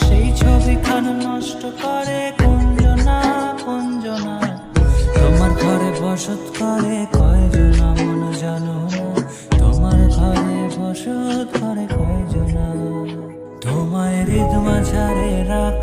সেই ছবিখান নষ্ট করে কুঞ্জনা কুঞ্জনা। তোমার ঘরে বসত করে কয়জনা মন জানো না, তোমার ঘরে বসত করে কয়জনা। তোমায় হৃদ মাঝারে রাখ